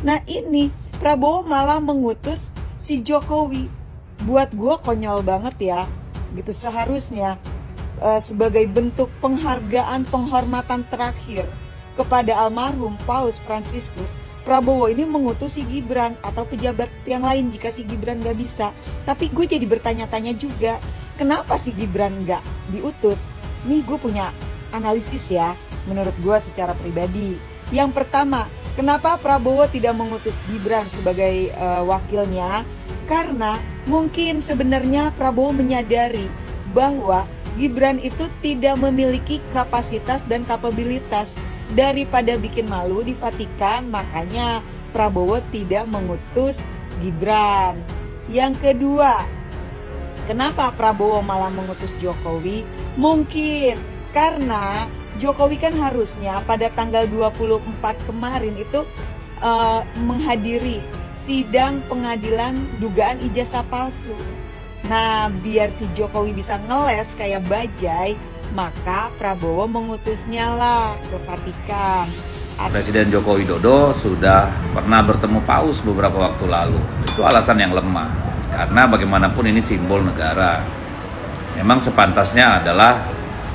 Nah ini Prabowo malah mengutus si Jokowi. Buat gue konyol banget ya. Gitu seharusnya sebagai bentuk penghargaan penghormatan terakhir kepada almarhum Paus Fransiskus, Prabowo ini mengutus si Gibran atau pejabat yang lain jika si Gibran gak bisa. Tapi gue jadi bertanya-tanya juga, kenapa si Gibran gak diutus? Nih gue punya analisis ya, menurut gue secara pribadi. Yang pertama, kenapa Prabowo tidak mengutus Gibran sebagai wakilnya? Karena mungkin sebenarnya Prabowo menyadari bahwa Gibran itu tidak memiliki kapasitas dan kapabilitas. Daripada bikin malu di Vatikan, makanya Prabowo tidak mengutus Gibran. Yang kedua, kenapa Prabowo malah mengutus Jokowi? Mungkin karena Jokowi kan harusnya pada tanggal 24 kemarin itu menghadiri sidang pengadilan dugaan ijazah palsu. Nah, biar si Jokowi bisa ngeles kayak bajai, maka Prabowo mengutusnya lah ke Vatikan. Presiden Joko Widodo sudah pernah bertemu Paus beberapa waktu lalu. Itu alasan yang lemah, karena bagaimanapun ini simbol negara. Memang sepantasnya adalah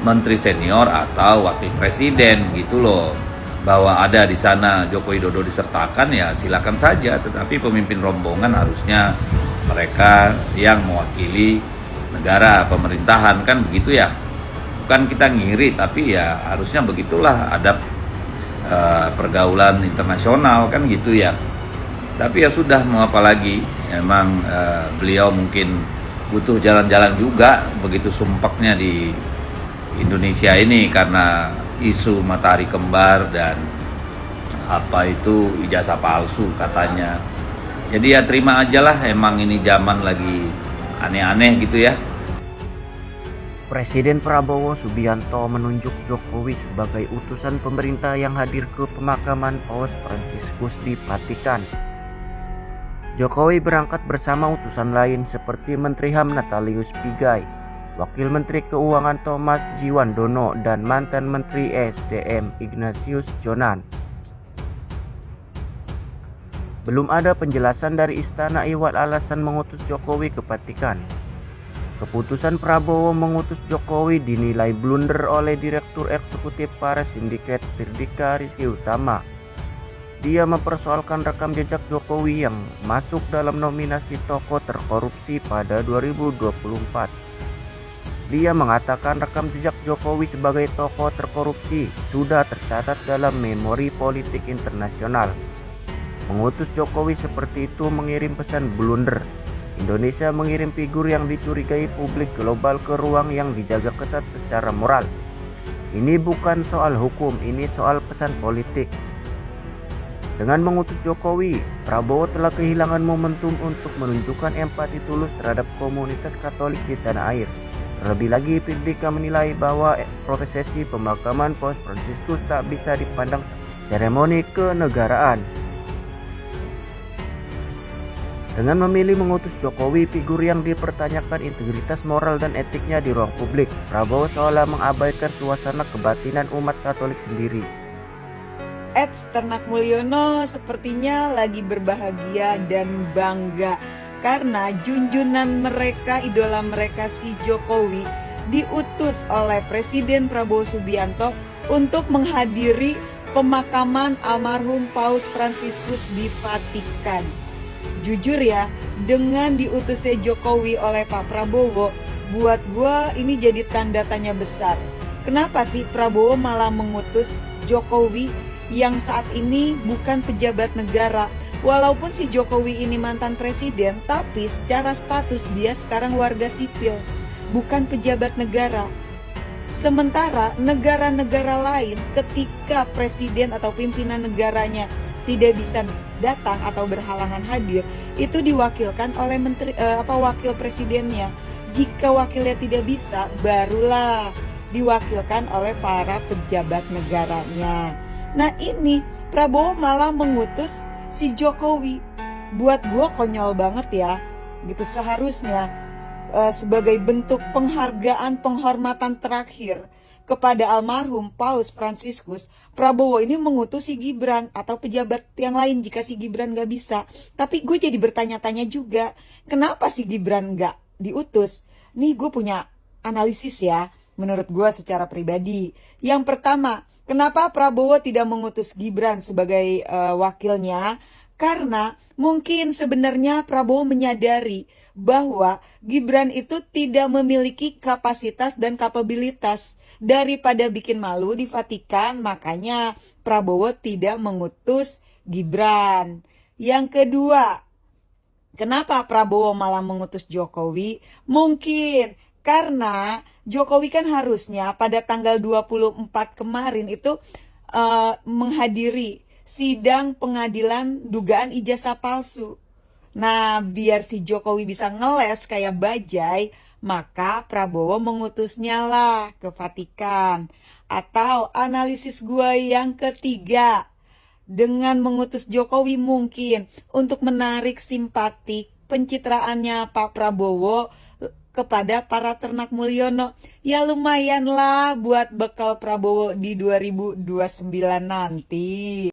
menteri senior atau wakil presiden gitu loh. Bahwa ada di sana Joko Widodo disertakan ya silakan saja, tetapi pemimpin rombongan harusnya mereka yang mewakili negara, pemerintahan, kan begitu ya. Bukan kita ngiri, tapi ya harusnya begitulah adab pergaulan internasional kan gitu ya. Tapi ya sudah, mau apa lagi, emang beliau mungkin butuh jalan-jalan juga, begitu sumpeknya di Indonesia ini karena isu matahari kembar dan apa itu ijazah palsu katanya. Jadi ya terima aja lah, emang ini zaman lagi aneh-aneh gitu ya. Presiden Prabowo Subianto menunjuk Jokowi sebagai utusan pemerintah yang hadir ke pemakaman Paus Fransiskus di Vatikan. Jokowi berangkat bersama utusan lain seperti Menteri HAM Natalius Pigai, Wakil Menteri Keuangan Thomas Djiwandono, dan mantan Menteri SDM Ignatius Jonan. Belum ada penjelasan dari Istana Iwal alasan mengutus Jokowi ke Vatikan. Keputusan Prabowo mengutus Jokowi dinilai blunder oleh Direktur Eksekutif para Sindiket Firdika Rizky Utama. Dia mempersoalkan rekam jejak Jokowi yang masuk dalam nominasi tokoh terkorupsi pada 2024. Dia mengatakan rekam jejak Jokowi sebagai tokoh terkorupsi sudah tercatat dalam memori politik internasional. Mengutus Jokowi seperti itu mengirim pesan blunder. Indonesia mengirim figur yang dicurigai publik global ke ruang yang dijaga ketat secara moral. Ini bukan soal hukum, ini soal pesan politik. Dengan mengutus Jokowi, Prabowo telah kehilangan momentum untuk menunjukkan empati tulus terhadap komunitas Katolik di tanah air. Terlebih lagi, Firdika menilai bahwa prosesi pemakaman Paus Fransiskus tak bisa dipandang seremoni kenegaraan. Dengan memilih mengutus Jokowi, figur yang dipertanyakan integritas moral dan etiknya di ruang publik, Prabowo seolah mengabaikan suasana kebatinan umat Katolik sendiri. Ternak Mulyono sepertinya lagi berbahagia dan bangga karena junjunan mereka, idola mereka si Jokowi diutus oleh Presiden Prabowo Subianto untuk menghadiri pemakaman almarhum Paus Fransiskus di Vatikan. Jujur ya, dengan diutusnya Jokowi oleh Pak Prabowo, buat gue ini jadi tanda tanya besar. Kenapa sih Prabowo malah mengutus Jokowi yang saat ini bukan pejabat negara? Walaupun si Jokowi ini mantan presiden, tapi secara status dia sekarang warga sipil, bukan pejabat negara. Sementara negara-negara lain ketika presiden atau pimpinan negaranya tidak bisa datang atau berhalangan hadir, itu diwakilkan oleh wakil presidennya. Jika wakilnya tidak bisa, barulah diwakilkan oleh para pejabat negaranya. Nah ini Prabowo malah mengutus si Jokowi. Buat gue konyol banget ya. Gitu seharusnya sebagai bentuk penghargaan penghormatan terakhir kepada almarhum Paus Fransiskus, Prabowo ini mengutus si Gibran atau pejabat yang lain jika si Gibran gak bisa. Tapi gue jadi bertanya-tanya juga, kenapa si Gibran gak diutus? Nih gue punya analisis ya, menurut gue secara pribadi. Yang pertama, kenapa Prabowo tidak mengutus Gibran sebagai wakilnya? Karena mungkin sebenarnya Prabowo menyadari bahwa Gibran itu tidak memiliki kapasitas dan kapabilitas. Daripada bikin malu di Vatikan, makanya Prabowo tidak mengutus Gibran. Yang kedua, kenapa Prabowo malah mengutus Jokowi? Mungkin karena Jokowi kan harusnya pada tanggal 24 kemarin itu menghadiri sidang pengadilan dugaan ijazah palsu. Nah, biar si Jokowi bisa ngeles kayak bajai, maka Prabowo mengutusnya lah ke Vatikan. Atau analisis gue yang ketiga, dengan mengutus Jokowi mungkin untuk menarik simpatik pencitraannya Pak Prabowo kepada para ternak Mulyono. Ya lumayan lah buat bekal Prabowo di 2029 nanti.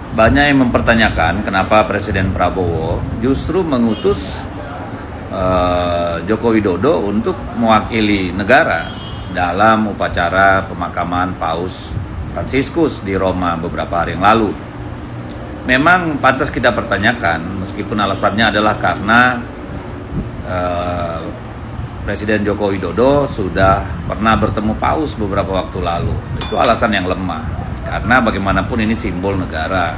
Banyak yang mempertanyakan kenapa Presiden Prabowo justru mengutus Joko Widodo untuk mewakili negara dalam upacara pemakaman Paus Fransiskus di Roma beberapa hari yang lalu. Memang pantas kita pertanyakan, meskipun alasannya adalah karena Presiden Joko Widodo sudah pernah bertemu Paus beberapa waktu lalu. Itu alasan yang lemah. Karena bagaimanapun ini simbol negara.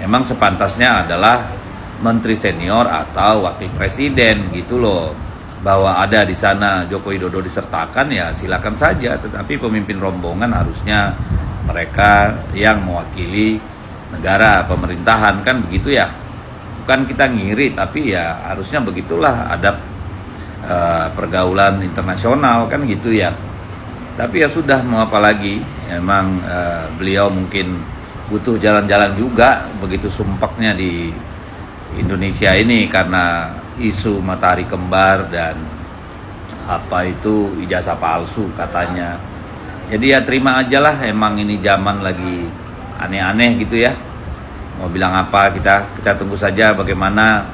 Memang sepantasnya adalah menteri senior atau wakil presiden gitu loh. Bahwa ada di sana Joko Widodo disertakan ya silakan saja. Tetapi pemimpin rombongan harusnya mereka yang mewakili negara, pemerintahan, kan begitu ya. Bukan kita ngiri, tapi ya harusnya begitulah adab pergaulan internasional kan gitu ya. Tapi ya sudah, mau apa lagi. Emang beliau mungkin butuh jalan-jalan juga, begitu sumpeknya di Indonesia ini karena isu matahari kembar dan apa itu ijazah palsu katanya. Jadi ya terima aja lah, emang ini zaman lagi aneh-aneh gitu ya. Mau bilang apa, kita tunggu saja bagaimana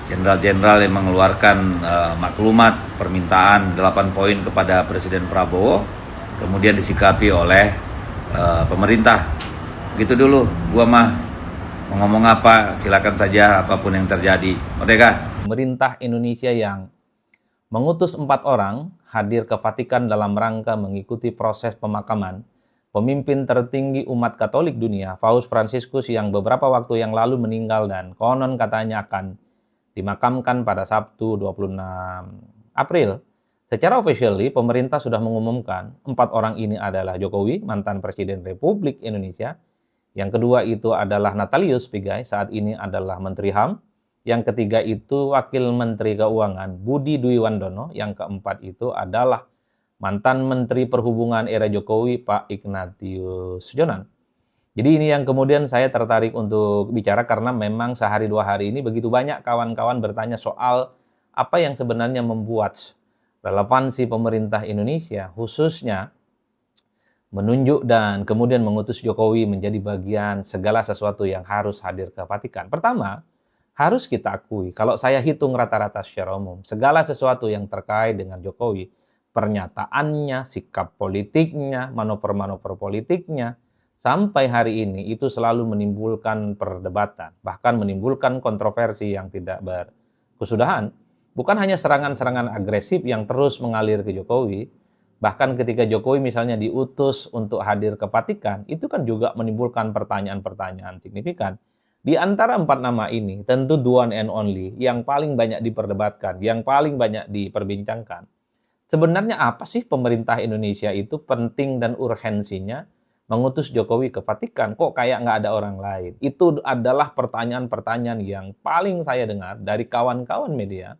jenderal-jenderal yang mengeluarkan maklumat permintaan 8 poin kepada Presiden Prabowo kemudian disikapi oleh pemerintah. Gitu dulu, gua mah mau ngomong apa silakan saja apapun yang terjadi. Merdeka. Pemerintah Indonesia yang mengutus 4 orang hadir ke Vatikan dalam rangka mengikuti proses pemakaman pemimpin tertinggi umat Katolik dunia, Paus Fransiskus, yang beberapa waktu yang lalu meninggal dan konon katanya akan dimakamkan pada Sabtu 26 April. Secara officially, pemerintah sudah mengumumkan 4 orang ini adalah Jokowi, mantan Presiden Republik Indonesia. Yang kedua itu adalah Natalius Pigai, saat ini adalah Menteri HAM. Yang ketiga itu Wakil Menteri Keuangan Budi Dwi Wandono. Yang keempat itu adalah mantan Menteri Perhubungan era Jokowi, Pak Ignatius Jonan. Jadi ini yang kemudian saya tertarik untuk bicara karena memang sehari 2 hari ini begitu banyak kawan-kawan bertanya soal apa yang sebenarnya membuat relevansi pemerintah Indonesia khususnya menunjuk dan kemudian mengutus Jokowi menjadi bagian segala sesuatu yang harus hadir ke Vatikan. Pertama, harus kita akui, kalau saya hitung rata-rata secara umum, segala sesuatu yang terkait dengan Jokowi, pernyataannya, sikap politiknya, manuver-manuver politiknya, sampai hari ini itu selalu menimbulkan perdebatan, bahkan menimbulkan kontroversi yang tidak berkesudahan. Bukan hanya serangan-serangan agresif yang terus mengalir ke Jokowi, bahkan ketika Jokowi misalnya diutus untuk hadir ke Vatikan, itu kan juga menimbulkan pertanyaan-pertanyaan signifikan. Di antara 4 nama ini, tentu the one and only yang paling banyak diperdebatkan, yang paling banyak diperbincangkan. Sebenarnya apa sih pemerintah Indonesia itu penting dan urgensinya mengutus Jokowi ke Vatikan? Kok kayak nggak ada orang lain? Itu adalah pertanyaan-pertanyaan yang paling saya dengar dari kawan-kawan media